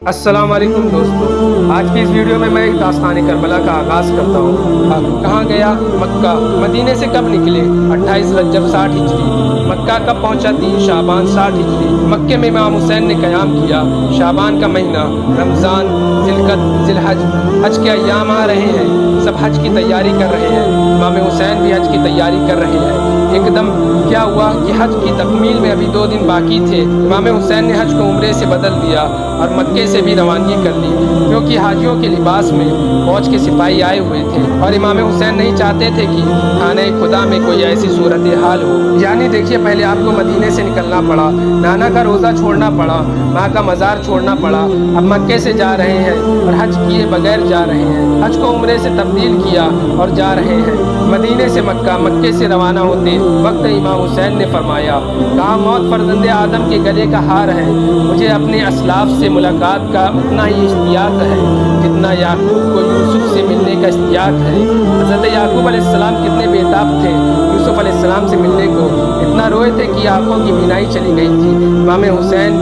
अस्सलाम वालेकुम दोस्तों, आज की इस वीडियो में मैं एक दास्तान करबला का आगाज़ करता हूँ। कहाँ गया? मक्का। मदीने से कब निकले? 28 रजब 60 हिजरी। मक्का कब पहुँचा? 3 शाबान 60 हिजरी। मक्के में इमाम हुसैन ने क़याम किया। शाबान का महीना, रमज़ान, जिलकद, जिलहज, हज के अय्याम आ रहे हैं। सब हज की तैयारी कर रहे हैं। इमाम हुसैन भी हज की तैयारी कर रहे हैं। एकदम क्या हुआ कि हज की तकमील में अभी 2 दिन बाकी थे। इमाम हुसैन ने हज को उम्रे से बदल दिया और मक्के से भी रवानगी कर ली, क्योंकि हाजियों के लिबास में फौज के सिपाही आए हुए थे और इमाम हुसैन नहीं चाहते थे कि खाने खुदा में कोई ऐसी सूरत हाल हो। यानी देखिए, पहले आपको मदीने से निकलना पड़ा, नाना का रोज़ा छोड़ना पड़ा, माँ का मज़ार छोड़ना पड़ा। अब मक्के से जा रहे हैं और हज किए बगैर जा रहे हैं। हज को उम्रे से तब्दील किया और जा रहे हैं। मदीने से मक्का, मक्के से रवाना होते वक्त इमाम हुसैन ने फरमाया, कहा मौत फर्जंदे आदम के गले का हार है। मुझे अपने असलाफ से मुलाकात का उतना ही इश्तियाक है जितना याकूब को यूसुफ से मिलने का इश्तियाक है। हज़रत याकूब अलैहिस्सलाम कितने बेताब थे यूसुफ अलैहिस्सलाम से मिलने को, इतना रोए थे कि आंखों की बीनाई चली गई थी। इमाम हुसैन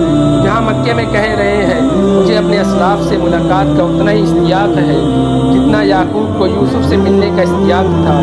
जहाँ मक्के में कह रहे हैं, मुझे अपने असलाफ से मुलाकात का उतना ही इश्तियाक है जितना याकूब को यूसुफ से मिलने का इश्तियाक था।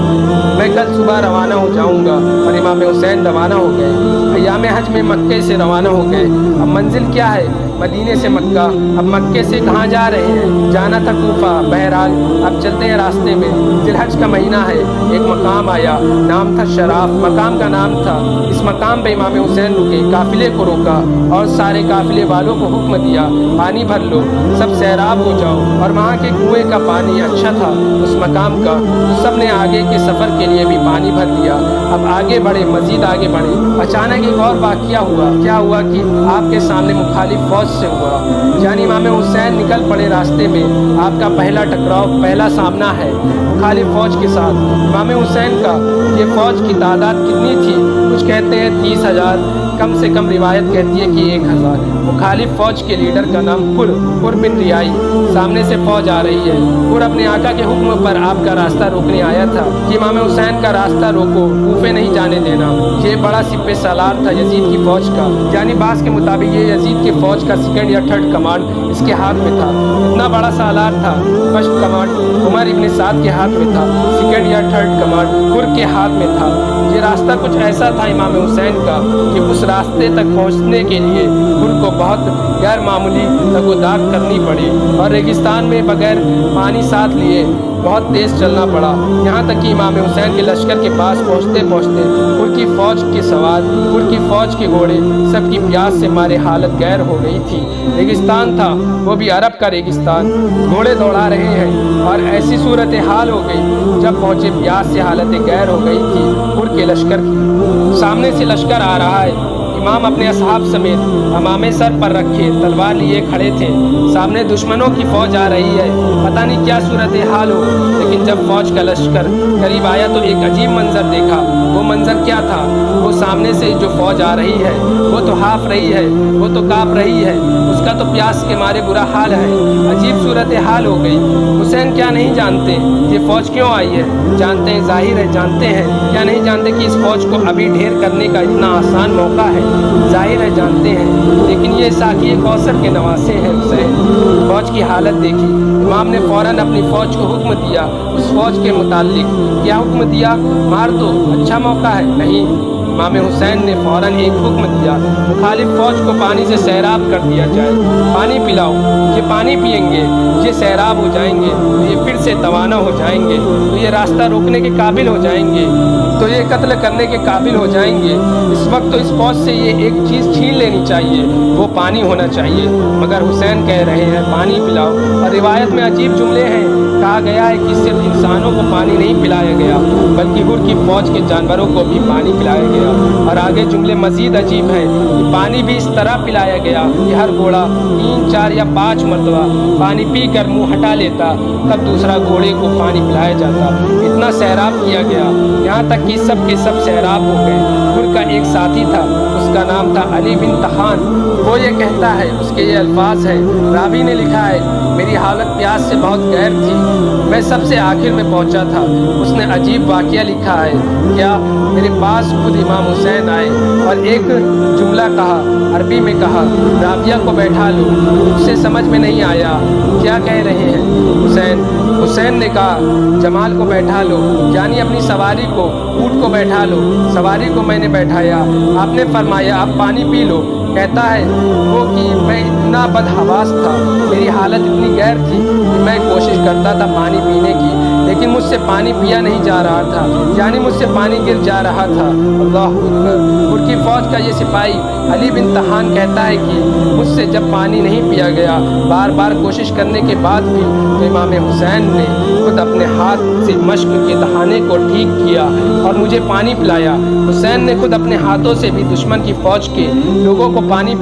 मैं कल सुबह रवाना हो जाऊँगा। और इमाम हुसैन रवाना हो गए। अय्याम हज में मक्के से रवाना हो गए। अब मंजिल क्या है? मदीने से मक्का। अब मक्के से कहाँ जा रहे हैं? जाना था कूफा। बहरहाल अब चलते हैं रास्ते में। जिलहज का महीना है। एक मकाम आया, नाम था शराफ, मकाम का नाम था। इस मकाम पे इमाम हुसैन रुके, काफिले को रोका और सारे काफिले वालों को हुक्म दिया, पानी भर लो, सब सैराब हो जाओ। और वहाँ के कुएं का पानी अच्छा था उस मकाम का, तो सब ने आगे के सफ़र के लिए भी पानी भर लिया। अब आगे बढ़े, मजीद आगे बढ़े। अचानक एक और वाक़या हुआ। क्या हुआ कि आपके सामने मुखालिफ फौज से हुआ। यानी इमाम हुसैन निकल पड़े रास्ते में। आपका पहला टकराव, पहला सामना है मुखालिफ फौज के साथ। इमाम हुसैन का ये फौज की तादाद कितनी थी? कुछ कहते हैं 30,000, कम से कम रिवायत कहती है कि 1,000। मुखालिफ फौज के लीडर का नाम कुर बिन रियाई। सामने से फौज आ रही है। कुर अपने आका के हुक्म पर आपका रास्ता रोकने आया था कि इमाम हुसैन का रास्ता रोको, कूफे नहीं जाने देना। ये बड़ा सिपह सालार था यजीद की फौज का। यानी बास के मुताबिक ये यजीद की फौज का 2nd या 3rd कमांड इसके हाथ में था। इतना बड़ा सालार था। 1st कमांड उमर इब्न साद के हाथ में था, 2nd या 3rd कमांड कुर के हाथ में था। ये रास्ता कुछ ऐसा था इमाम हुसैन का कि उस रास्ते तक पहुंचने के लिए कुर को बहुत गैर मामूली तगोदाग करनी पड़ी और रेगिस्तान में बगैर पानी साथ लिए बहुत तेज़ चलना पड़ा। यहाँ तक कि इमाम हुसैन के लश्कर के पास पहुँचते पहुँचते कुर की फ़ौज के सवार, कुर की फ़ौज के घोड़े सबकी प्यास से मारे हालत गैर हो गई थी। रेगिस्तान था, वो भी अरब का रेगिस्तान। घोड़े दौड़ा रहे हैं और ऐसी सूरत हाल हो गई, जब पहुँचे प्यास से हालत गैर हो गई थी कुर के लश्कर की। सामने से लश्कर आ रहा है। इमाम अपने असहाब समेत अमामे सर पर रखे तलवार लिए खड़े थे। सामने दुश्मनों की फौज आ रही है। पता नहीं क्या सूरत हाल हो, लेकिन जब फौज का लश्कर करीब आया तो एक अजीब मंजर देखा। वो मंजर क्या था? वो सामने से जो फौज आ रही है वो तो हाफ रही है, वो तो काँप रही है, उसका तो प्यास के मारे बुरा हाल है। अजीब सूरत हाल हो गई। हुसैन क्या नहीं जानते ये फौज क्यों आई है? जानते हैं, जाहिर है जानते हैं। क्या नहीं जानते कि इस फौज को अभी ढेर करने का इतना आसान मौका है? जाहिर है जानते हैं, लेकिन ये साकी कौसर के नवासे हैं हुसैन। फौज की हालत देखी। इमाम ने फ़ौरन अपनी फ़ौज को हुक्म दिया। उस फौज के मुतालिक क्या हुक्म दिया? मार दो, अच्छा मौका है। नहीं, इमाम हुसैन ने फ़ौरन एक हुक्म दिया, मुखालिफ फ़ौज को पानी से सैराब कर दिया जाए। पानी पिलाओ। ये पानी पिएंगे, ये सैराब हो जाएंगे, तो ये फिर से तवाना हो जाएंगे, तो ये रास्ता रोकने के काबिल हो जाएंगे, तो ये कत्ल करने के काबिल हो जाएंगे। इस वक्त तो इस फौज से ये एक चीज़ छीन लेनी चाहिए, वो पानी होना चाहिए। मगर हुसैन कह रहे हैं पानी पिलाओ। और रिवायत में अजीब जुमले हैं। कहा गया है कि सिर्फ इंसानों को पानी नहीं पिलाया गया, बल्कि कुर की फौज के जानवरों को भी पानी पिलाया गया। और आगे जुमले मजीद अजीब हैं कि पानी भी इस तरह पिलाया गया कि हर घोड़ा 3, 4 या 5 मरतबा पानी पी कर मुँह हटा लेता, तब दूसरा घोड़े को पानी पिलाया जाता। इतना सैराब किया गया, यहाँ तक कि सब के सब सैराब हो गए। कुर का एक साथी था, उसका नाम था अली बिन तहान। वो ये कहता है, उसके ये अल्फाज हैं, रावी ने लिखा है, मेरी हालत प्यास से बहुत गैर थी, मैं सबसे आखिर में पहुंचा था। उसने अजीब वाक़या लिखा है, क्या मेरे पास खुद इमाम हुसैन आए और एक जुमला कहा, अरबी में कहा, राबिया को बैठा लो, उससे समझ में نہیں آیا, کیا کہہ رہے ہیں؟ حسین نے کہا, جمال کو بیٹھا لو, یعنی اپنی سواری کو, اونٹ کو بیٹھا لو. سواری کو میں نے بیٹھایا. آپ نے فرمایا اب پانی پی لو. کہتا ہے وہ کہ میں اتنا بدحواس تھا, میری حالت اتنی غیر تھی کہ میں کوشش کرتا تھا پانی پینے کی, لیکن مجھ سے پانی پیا نہیں جا رہا تھا, یعنی مجھ سے پانی گر جا رہا تھا. اللہ اکبر. ان کی فوج کا یہ سپاہی علی بن طحان کہتا ہے کہ مجھ سے جب پانی نہیں پیا گیا, بار بار کوشش کرنے کے بعد بھی, تو امام حسین نے خود اپنے ہاتھ سے مشق کے دہانے کو ٹھیک کیا اور مجھے پانی پلایا. حسین نے خود اپنے ہاتھوں سے بھی دشمن کی فوج کے لوگوں کو پانی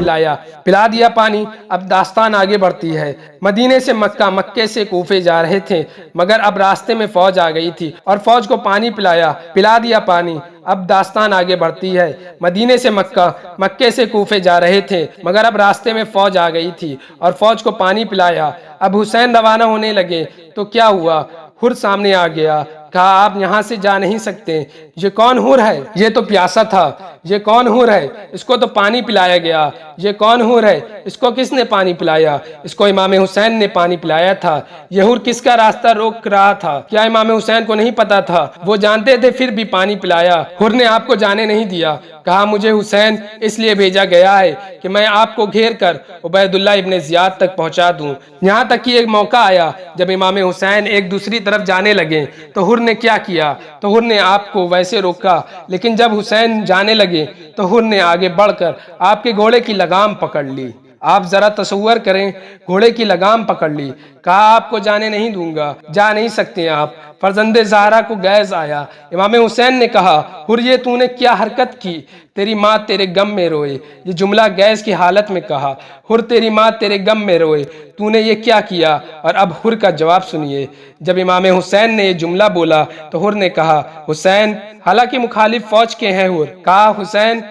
پلا دیا پانی. اب داستان آگے بڑھتی ہے. مدینے سے مکہ, مکے سے کوفے جا رہے تھے, مگر اب راستے میں فوج آ گئی تھی اور فوج کو پانی پلا دیا پانی. اب داستان آگے بڑھتی ہے. مدینے سے مکہ, مکے سے کوفے جا رہے تھے, مگر اب راستے میں فوج آ گئی تھی اور فوج کو پانی پلایا. اب حسین روانہ ہونے لگے تو کیا ہوا, حر سامنے آ گیا. کہا آپ یہاں سے جا نہیں سکتے. یہ کون حر ہے؟ یہ تو پیاسا تھا. یہ کون حر ہے؟ اس کو تو پانی پلایا گیا. یہ کون حر ہے؟ اس کو کس نے پانی پلایا؟ اس کو امام حسین نے پانی پلایا تھا. یہ حر کس کا راستہ روک رہا تھا؟ کیا امام حسین کو نہیں پتا تھا؟ وہ جانتے تھے پھر بھی پانی پلایا. حر نے آپ کو جانے نہیں دیا. کہا مجھے حسین اس لیے بھیجا گیا ہے کہ میں آپ کو گھیر کر عبید اللہ ابن زیاد تک پہنچا دوں. یہاں تک کہ ایک موقع آیا جب امام حسین ایک دوسری طرف جانے لگے تو حر نے کیا کیا؟ تو حر نے آپ کو ویسے روکا, لیکن جب حسین جانے لگے تو حر نے آگے بڑھ کر آپ کے گھوڑے کی لگام پکڑ لی. آپ ذرا تصور کریں, گھوڑے کی لگام پکڑ لی. کہا آپ کو جانے نہیں دوں گا, جا نہیں سکتے آپ. فرزند زہرا کو گیس آیا. امام حسین نے کہا حر یہ تو نے کیا حرکت کی؟ تیری ماں تیرے غم میں روئے. یہ جملہ گیس کی حالت میں کہا. حر تیری ماں تیرے غم میں روئے, تو نے یہ کیا کیا؟ اور اب حر کا جواب سنیے. جب امام حسین نے یہ جملہ بولا تو حر نے کہا حسین, حالانکہ مخالف فوج کے ہیں حر. کہا حسین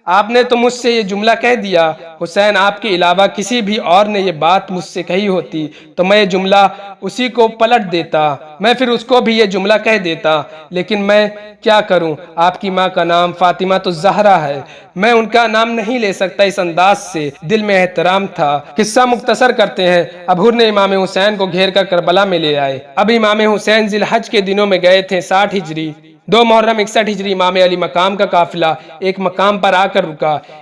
آپ نے تو مجھ سے یہ جملہ کہہ دیا. حسین آپ کے علاوہ کسی بھی اور نے یہ بات مجھ سے کہی ہوتی تو میں یہ جملہ اسی کو پلٹ دیتا, میں پھر اس کو بھی یہ جملہ کہہ دیتا, لیکن میں کیا کروں؟ آپ کی ماں کا نام فاطمہ الزہرا ہے, میں ان کا نام نہیں لے سکتا. اس انداز سے دل میں احترام تھا. قصہ مختصر کرتے ہیں. اب حر نے امام حسین کو گھیر کر کربلا میں لے آئے. اب امام حسین ذی الحج کے دنوں میں گئے تھے 60 ہجری. 2 محرم 61 ہجری امام علی مقام کا قافلہ ایک مقام پر آ کر رکا.